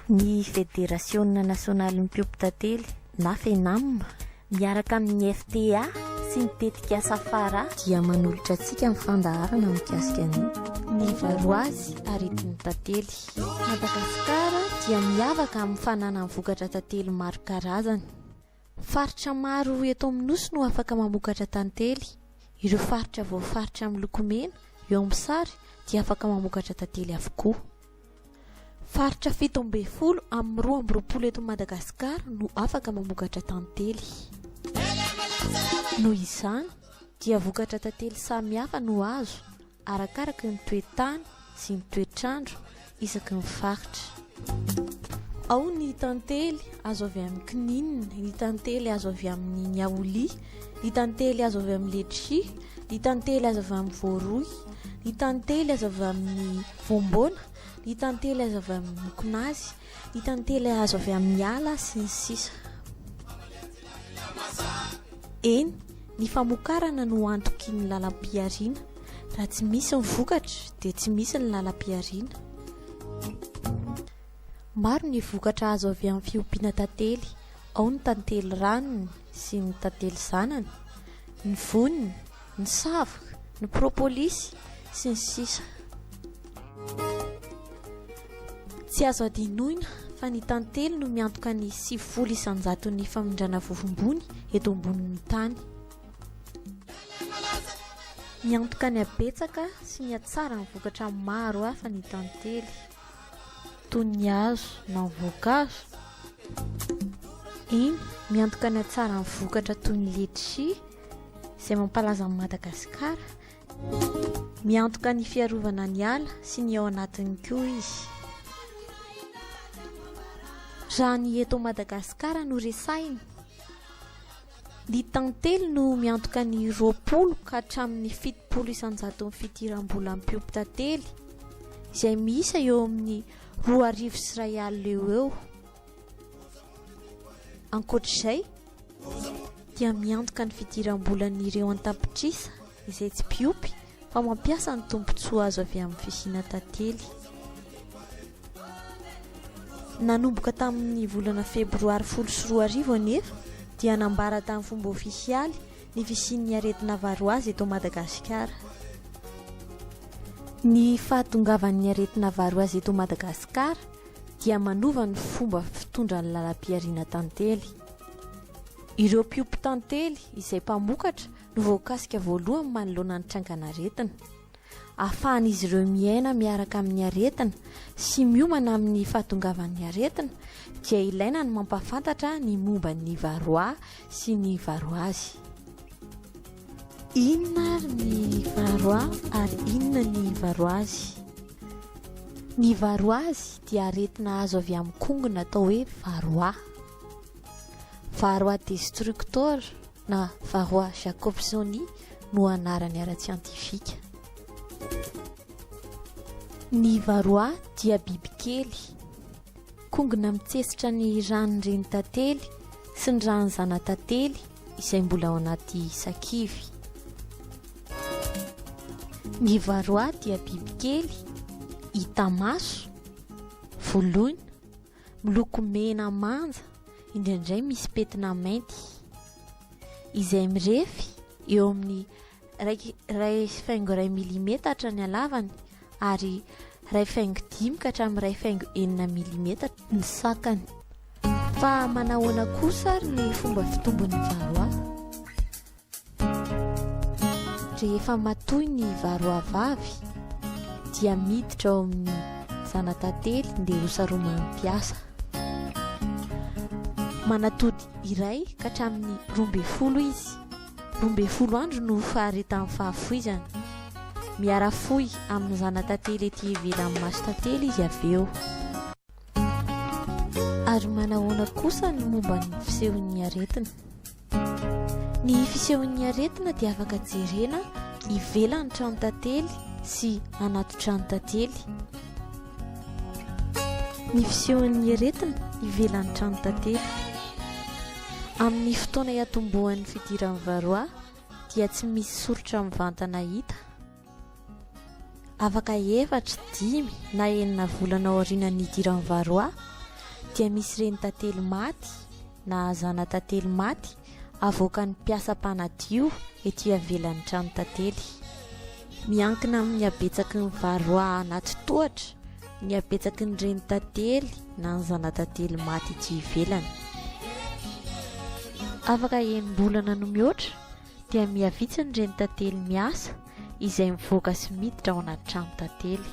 Ny Fédération Nationale Mpiopy-Tantely na FENAM miaraka amin'ny FTA sy ny tetika safara dia manolotra antsika amin'ny fandaharana mikasika ny varoazy aretin'ny tantely. Madagasikara dia miavaka amin'ny fananany vokatra tantely maro karazany. Faritra maro eto amin'ny nosy no afaka mamokatra tantely. Ireo faritra voafaritra amin'ny lokomena eo amin'ny sary dia afaka mamokatra tantely avokoa. Faritra 17 amin'ny 12 eto Madagasikara no afaka mamokatra tantely. Noho izany dia vokatra tantely samihafa no azo arakaraka ny toe-tany sy ny toe-trandro isaky ny faritra. Ao ny tantely azo avy amin'ny kininina, ny tantely azo avy amin'ny niaolia, ny tantely azo avy amin'ny letchi, ny tantely azo avy amin'ny voaroy, ny tantely azo avy amin'ny voambona, ny tantely azo avy amin'ny mokonazy, ny tantely azo avy amin'ny ala sy ny sisa. Eny, ny famokarana no antoky ny lalam-piariana. Raha tsy misy ny vokatra dia tsy misy ny lalam-piariana. Maro ny vokatra azo avy amin'ny fiompiana tantely. Ao ny tantely ranony sy ny tantely zanany, ny voniny, ny savoka, ny propolisy sy ny sisa. Tsy azo adinoina fa ny tantely no miantoka ny 7 isanjaton'ny famindrana vovombony eto ambonin'ny tany. Miantoka ny abetsaka sy ny atsara ny vokatra maro hafa ny tantely, toy ny hazo na ny voankazo. Iny miantoka ny atsara ny vokatra toy ny letchi izay mampalaza ny Madagasikara. Miantoka ny fiarovana ny ala sy ny ao anatiny koa izy. Raha ny eto Madagasikara no resaina, ny tantely no miantoka ny 20 ka hatramin'ny 70 isanjaton'ny fidiram-bola mpiopy tantely izay miisa eo amin'ny 2,100 alina eo. Ankoatr'izay dia miantoka ny fidiram-bolan'ireo an-tapitrisa izay tsy mpiopy fa mampiasa ny tombontsoa azo avy amin'ny fisiana tantely. Nanomboka tamin'ny volana febroary 12 anefa dia nambara tamin'ny fomba ofisialy ny fisian'ny aretina varoazy eto Madagasikara. Ny fahatongavan'ny aretina varoazy eto Madagasikara dia manova ny fomba fitondra ny lalam-piariana tantely. Ireo mpiopy tantely izay mpamokatra no voakasika voalohany manoloana ny trangan'aretina. Ahafahan'izy ireo miaina miaraka amin'ny aretina sy miomana amin'ny fahatongavan'ny aretina dia ilaina ny mampafantatra ny momba ny varoa sy ny varoazy. Inona ny varoa ary inona ny varoazy? Ny varoazy dia aretina azo avy amin'ny kongona atao hoe varoa. Varoa destructeur na varoa Jacobsoni no anarany ara-tsiantifika. Ny varoa dia bibikely, kongona mitsesitra ny ranon'ireny tantely sy ny ranony zana-tantely izay mbola ao anaty sakivy. Ny varoa dia bibikely hita maso, voloina, miloko mena manja, indraindray misy petina mainty, izay mirefy eo amin'ny 1,2 mm hatrany halavany ary 1,5 ka hatramin'ny 1,9 mm ny sakany. Fa manahoana kosa ny fomba fitombon'ny varoa? Rehefa matoy ny varoa vavy dia miditra ao amin'ny zana-tantely dia hosaroman'ny mpiasa. Manatody iray ka hatramin'ny 12 izy. 12 andro no faharetan'ny fahafoizana. Miara-foy amin'ny zana-tantely ety ivelan'ny maso tantely izy avy eo. Ary manahoana kosa ny momba ny fisehon'ny aretina? Ny fisehon'ny aretina dia afaka jerena ivelan'ny trano tantely sy anaty trano tantely. Ny fisehon'ny aretina ivelan'ny trano tantely. Amin'ny fotoana iatombohan'ny fidiran'ny varoa dia tsy misy soritra mivantana hita. Afaka 4, 5 na 9 volana aorianan'ny idiran'ny varoa dia misy reny tantely maty na zana tantely maty avoaka ny mpiasa-panadio ety avelan'ny trano tantely. Miankina amin'ny habetsaky ny varoa anaty tohatra ny habetsaky ny reny tantely na ny zana tantely maty ety ivelany. Afaka enim-bolana no mihoatra dia mihavitsy ny reny tantely miasa izay mivoaka sy miditra ao anaty trano tantely.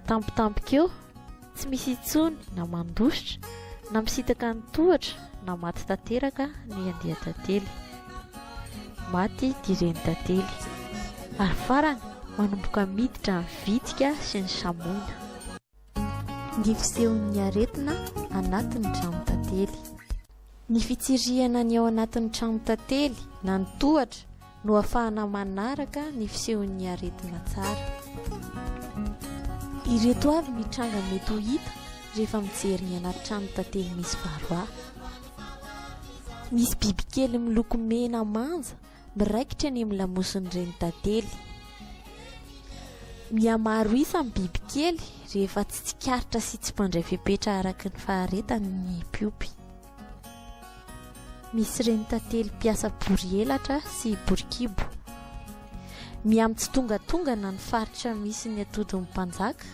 Tampotampoka eo tsy misy intsony na mandositra na misitaka ny tohatra na maty tanteraka ny andeha tantely. Maty dia reny tantely ary farany manomboka miditra ny vitika sy ny samoina. Ny fisehon'ny aretina anatin'ny trano tantely. Ny fitsirihana ny ao anatin'ny trano tantely na ny tohatra no ahafahana manaraka ny fisehon'ny aretina tsara. Ireto avy ny tranga mety ho hita rehefa mijery ny anaty trano tantely misy varoa. Misy bibikely miloko mena manja miraikitra ny milamosiny reny tantely. Mihamaro isa ny bibikely rehefa tsy tsikaritra sy tsy mandray fepetra araky ny faharetany ny piopy. Misy reny tantely mpiasa bory elatra sy bory-kibo. Miamintsy tongatongana ny faritra misy ny atodin'ny mpanjaka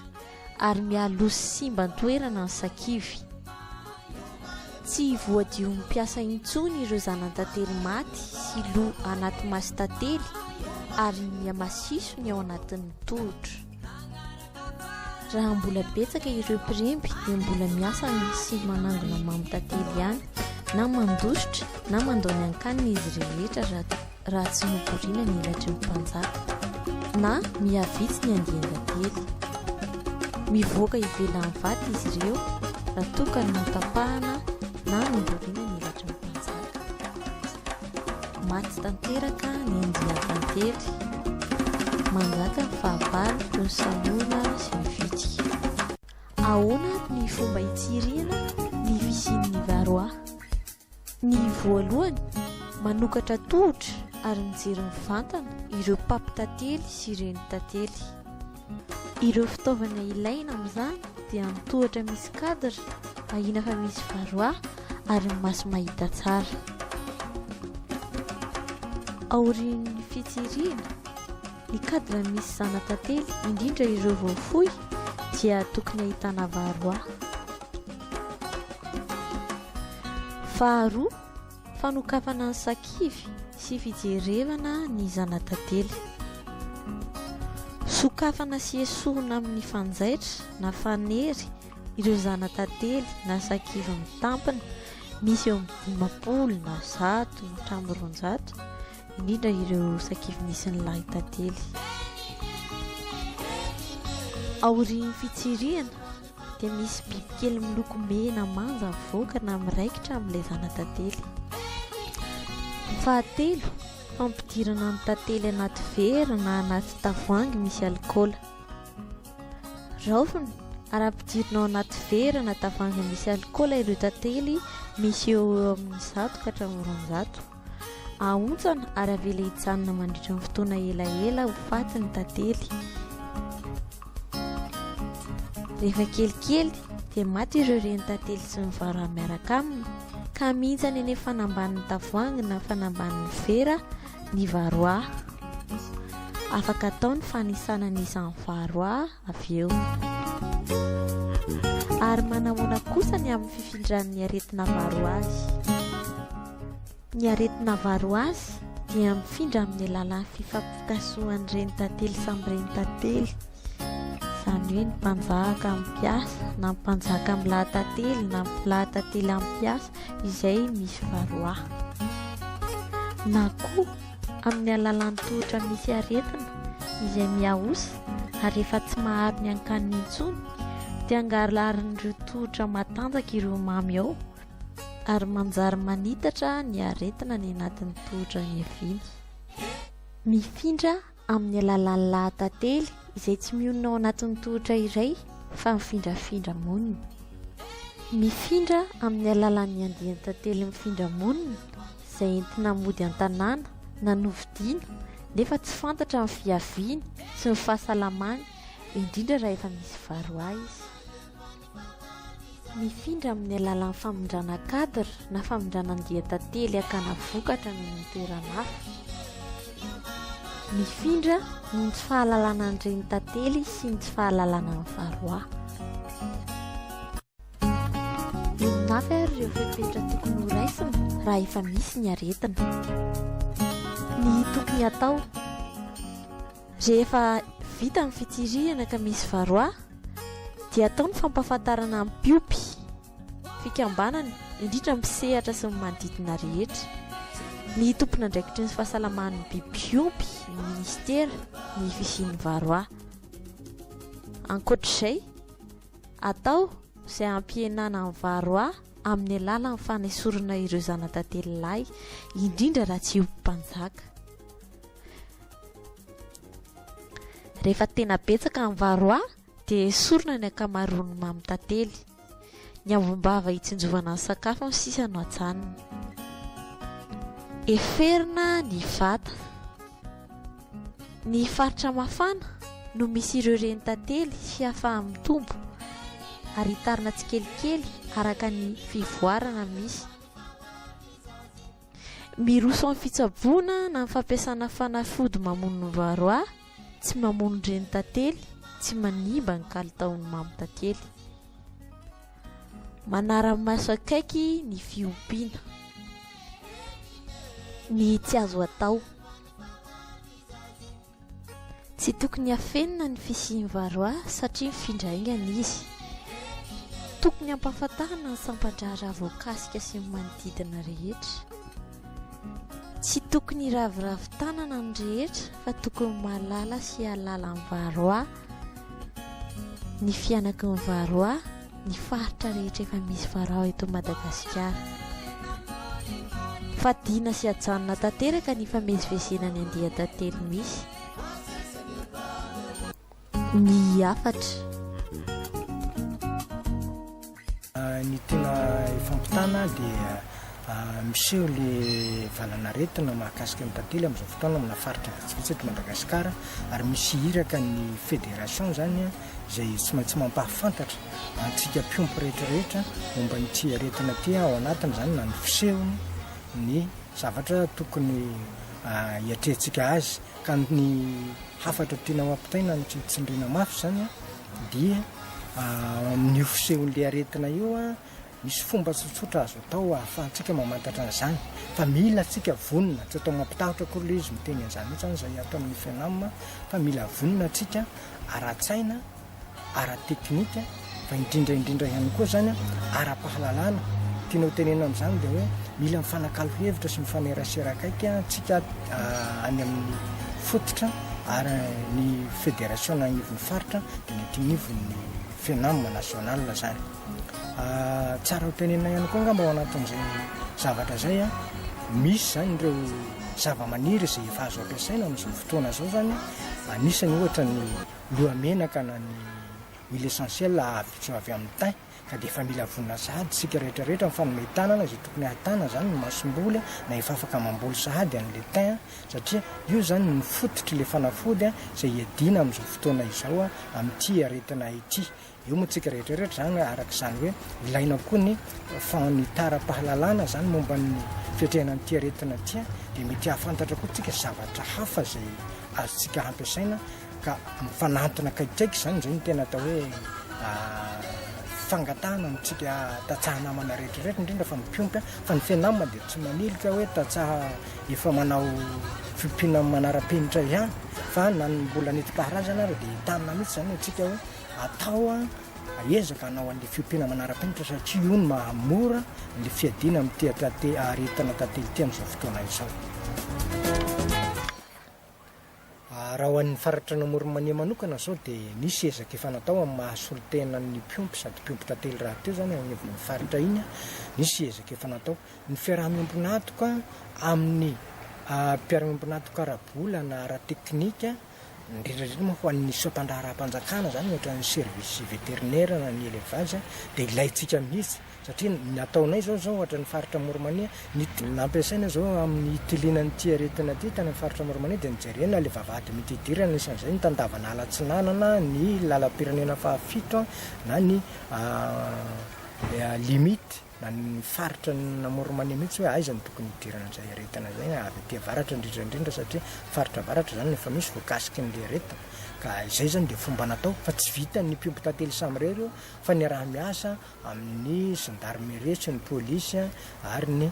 ary mialoso simba toerana ny sakivy. Tsy voadio mpiasa intsony ireo zanan-tantely maty sy lo anaty masy tantely ary mihamasiso ny ao anatin'ny tohatra. Raha mbola betsaka ireo mpiremby dia mbola miasa sy manangona mamy tantely ihany na mandositra na mandao ny ankanina izy rehetra raha tsy noboriana ny elatry ny mpanjaka na mihavitsy ny andian-tantely. Mivoaka ivelan'ny vaty izy ireo raha toka ny notapahana na noboriana ny elatry ny mpanjaka. Maty tanteraka ny andian-tantely. Manjaka ny fahavalo toy ny samoina sy ny vitika. Ahoana ny fomba hitsirihana ny fisian'ny varoa? Ny voalohany manokatra tohatra ary mijery mivantana ireo papy tantely sy reny tantely. Ireo fitaovana ilaina amin'izany dia ny tohatra misy kadra ahina fa misy varoa ary ny maso mahita tsara. Aorian'ny fitsirihana ny kadra misy zana tantely indrindra ireo voafohy dia tokony ahitana varoa. Faharoa, fanokafana ny sakivy sy fijerevana ny zana tantely. Sokafana sy esohina amin'ny fanjaitra na fanery ireo zana tantely na sakivy mitampina misy eo amin'ny 50 na 100 hatramin'ny 200 indrindra ireo sakivy misy ny lahy tantely. Aorian'ny fitsirihana dia misy bibikely miloko mena manja mivoaka na miraikitra amin'ilay zana tantely. Fahatelo, fampidirana ny tantely anaty vera na anaty tavoahangy misy alikaola. Raofina ara-pidirina ao anaty vera na tavoahangy misy alikaola ireo tantely misy eo amin'ny 100 ka hatramin'ny 200. Ahontsana ary avela hijanona mandritra ny fotoana elaela ho faty ny tantely. Rehefa kelikely dia maty ireo reny tantely sy ny varoa miaraka aminy ka mihintsana eny fanamban'ny tavoahangy na fanamban'ny vera ny varoa. Afaka atao ny fanisana an'izany varoa avy eo. Ary manahoana kosa ny amin'ny fifindran'ny aretina varoa azy? Ny aretina varoa azy dia mifindra amin'ny alalan'ny fifampikasohan'ny reny tantely samby reny tantely. Izany hoe ny mpanjaka amin'ny mpiasa na ny mpanjaka amin'ny lahatantely na ny lahatantely amin'ny mpiasa izay misy varoa. Na koa amin'ny alalan'ny tohatra misy aretina izay miaosa ary efa tsy maharo ny ankaniny intsony dia angalarin'ireo tohatra matanjaka ireo mamy ao ary manjary manitatra ny aretina ny anatin'ny tohatra miaviana. Mifindra amin'ny alalan'ny lahatantely izay tsy mionona ao anatin'ny tohatra iray fa mifindrafindra monina. Mifindra amin'ny alalan'ny andian-tantely mifindra monina izay entina mody an-tanàna na novidiana nefa tsy fantatra ny fiaviany sy ny fahasalamany indrindra raha efa misy varoa izy. Mifindra amin'ny alalan'ny famondrana cadre na famondrana andia tantely hakana vokatra ny toerana hafa. Mifindra ny tsy fahalalana an'ireny tantely sy ny tsy fahalalana amin'ny varoa. Mafy ary ireo fepetra tokony ho raisina raha efa misy ny aretina. Ny tokony atao rehefa vita ny fitsirihana ka misy varoa dia atao ny fampahafantarana amin'ny piopy, fikambanana, indrindra misehatra sy ny manodidina rehetra. Ny tompon'andraikitry ny fahasalaman'ny biby fiompy, ny ministera, ny fisian'ny varoa. Ankoatr'izay, atao izay ampihenana ny varoa amin'ny alalan'ny fanesorana ireo zanatantely lahy, indrindra raha tsy ompi-mpanjaka. Rehefa tena betsaka ny varoa dia esorina ny ankamaroan'ny mamy tantely. Ny ambombava hitsinjovana ny sakafo ny sisa no hajanona. Eferina ny vata. Ny faritra mafana no misy ireo reny tantely sy hafaha mitombo ary hitarina tsikelikely araka ny fivoarana misy. Miroso amin'ny fitsaboana na ny fampiasana fanafody mamono ny varoa, tsy mamono reny tantely, tsy manimba ny kalitaon'ny mamy tantely. Manara-maso akaiky ny fiompiana. Ny tsy azo atao. Tsy tokony hafenina ny fisian'ny varoa satria mifindra aingana izy. Tokony ampahafantarana ny sampandrara voakasika sy ny manodidina rehetra. Tsy tokony raviravin-tanana ny rehetra fa tokony mahalala sy halala ny varoa, ny fianaky ny varoa, ny faritra rehetra efa misy varoa eto Madagasikara. Fadiana sy hajanona tanteraka ny famezivezena ny andiha tantely misy. Ny afatra. Ny tena fampitana dia miseho le valanaretina mahakasika ny tantely amin'izao fotoana amina faritra vitsivitsy eto Madagasikara, ary misy hiraka ny fédération zany izay tsy maintsy mampahafantatra antsika mpiompy rehetrarehetra momba nyty aretina ty ao anatiny zany na ny fisehony ny zavatra tokony hiatrehantsika azy. Ka ny hafatra tena mampitaina ny tsindrina mafy zany dia ny fisehon'le aretina io misy fomba tsotsotra azo atao ahafahantsika mamantatra an'izany, fa mila tsika vonona, tsy atao mampitahotra koa le izy miteny an'izany mihitsy izay atao amin'ny FENAM, fa mila vonona tsika ara-tsaina, ara-teknika, fa indrindraindrindra ihany koa zany ara-pahalalana. Tianao tenena amin'izany dia hoe mila mifanakalo hevitra sy mifanerasera-kaiky tsika any amin'ny fototra ary ny fédération nagnivon'ny faritra dia netignivon'ny FENAM national zany. Tsara ho tenena ihany koa ngamba ao anatin'izay zavatra zay misy zany ireo zava-maniry izay efa azo ampiasaina amin'izao fotoana zao zany. Anisany ohatra ny lohamenaka na ny huile essentielle avy amin'ny thym, ka dia efa mila vonina sahady sika rehetrarehetra mifanome tanana izay tokony hatana zany ny masomboly na efa afaka mamboly sahady an'le thym, satria io zany ny fototry le fanafody izay iadina amin'izao fotoana izao amin'ity aretina ity. Io moa tsika rehetrarehetra zany arak'izany hoe ilaina koa ny fanitara-pahalalana zany momba ny fiatrehana n'ity aretina ity, dia mety hahafantatra koa tsika zavatra hafa izay azotsika hampiasaina, ka mifanantona kaikaiky zany zay ny tena atao hoe fangatahana ntsika tatsahana namana rehetrarehetra, indrindra fa mipiompy fa ny FENAM dia tsy manilika hoe tatsaha efa manao fiompiana manara-penitra ihany, fa na ny mbola nentim-paharazana ary dia hitanina mihitsy zany atsika hoe atao ezaka anao an'le fiompiana manara-penitra, satria io ny mahamora le fiadina amin'ity aretina tantely ity amin'izao fotoana izao. Raha ho an'ny faritra namoro-mania manokana zao dia nisy ezaka efa natao amin'ny mahasolo tena ny mpiompy sady mpiompy tantely raha teo zany agnivon'ny faritra iny, nisy ezaka efa natao ny fiaraha-miombonatoka amin'ny mpiara-miombonatoka ara-bola na ara-teknika, indrindrandrindra moa ho an'ny soapandaharaha-mpanjakana zany ohatra ny service vétérinaire na ny élevage, dia ilayntsika mihitsy satria nataonay zao ohatra ny faritra Moromandia nampiasaina zao amin'ny tilinan'ity aretina ity tany amin'ny faritra Moromandia dia nijerena le vavahady mitidirana isan'izay ny tandavana alatsinanana, ny lalam-pirenena fahafito na ny limity na ny faritra namoromany mihitsy hoe aizany tokony hidirana zay aretana zay avy aty varatra indrindraindrindra satria faritra varatra zany efa misy voakasiky n'le aretana ka izay zany de fomba natao fa tsy vita ny mpiompy tantely samy reo fa ny raha miasa amin'ny gendarmerie sy ny polisy ary ny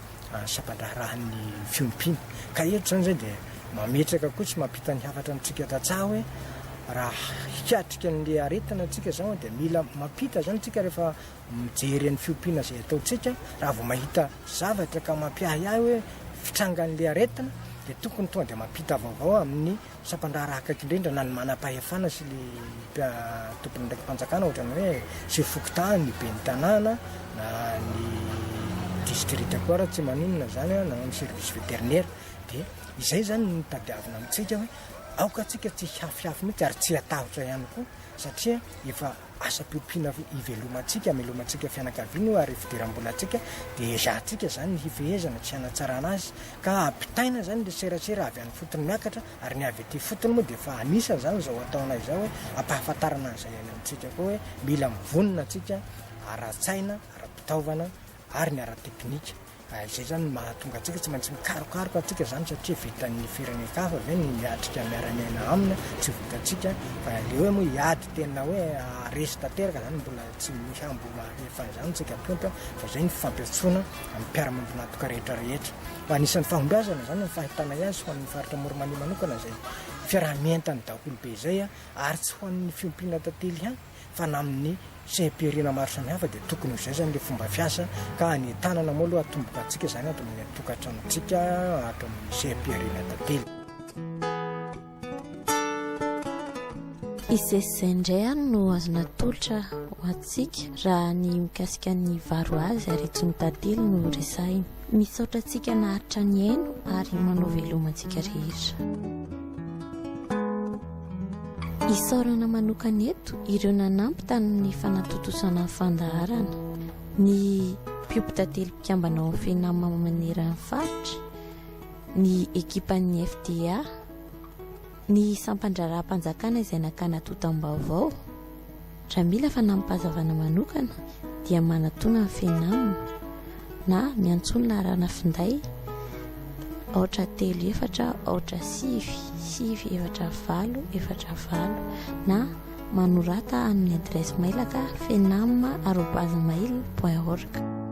sapandraharahan'ny fiompina ka eto zany zay de mametraka koa tsy mampita ny hafatra antsika tatsaha hoe raha hikatrika n'le aretana atsika zao de mila mampita zany tsika rehefa mijery ny fiompiana zay ataotsika raha vao mahita zavatra ka mampiahy ahy hoe fitrangan'le aretana de tokony tonga de mampita vaovao amin'ny sapandraha akaiky indrindra na ny manam-pahefana sy le tompony ndraiky mpanjakana ohatrany hoe sy fokotany be ny tanàna na ny district koa raha tsy manonona zany na ny service vétérinaire de izay zany ny tadiavina amitsika hoe aoka atsika tsy hafiafy mihitsy ary tsy atahotra ihany koa satria efa asa-piompiana ivelomatsika amelomatsika fianakaviana ary fidiram-bola atsika de zahtsika zany ny hifehezana tsy hanatsarana azy ka ampitaina zany le serasera avy any fotony miakatra ary ny avy aty fotony moa de fa anisa zany zao ataonay zao hoe ampahafantarana an'izay any amitsika koa hoe mila mivonina atsika ara-tsaina ara-pitaovana ary ny ara-teknika izay zany mahatonga atsika tsy maintsy mikarokaroka atsika zany satria vitan'ny firenekafa ve ny miatrika miaramiaina amina tsy vitatsika fa le hoe moa hiady tena hoe resy tanteraka zany mbola tsy mihambo efan'izany tsika mpiompy fa zay ny fampiatsoana amin'ny mpiara-mambonatoka rehetra rehetra fa anisan'ny fahombiazana zany ny fahitana azy ho an'ny faritra moromania manokana zay fiarahamientany daholo be zay ary tsy ho an'ny fiompiana tantely hany fa na amin'ny seham-piarina maro samihafa de tokony zay zany le fomba fiasa ka ny tanana moa aloha atomboka atsika zany ato amin'ny tokantranotsika ato amin'ny seham-piarina tantely izay indray any no azona tolotra ho atsika raha ny mikasika ny varo azy ary tsy ny tantely no resahiny misaotra atsika naharitra ny aino ary manao velomantsika rehetra isaorana manokana eto ireo nanampy tamin'ny fanatotosana fandaharana ny mpiompy tantely mpikambana ao amin'ny fianamaneran'ny faritra ny ekipan'ny FDA ny sampandraraha-mpanjakana izay nakana totam-baovao raha mila fanampazavana manokana dia manatona ny fianamana na miantsony laharana finday ohatra 3 ohatra 6 na manorata amin'ny adresy mailaka fenama@mail.org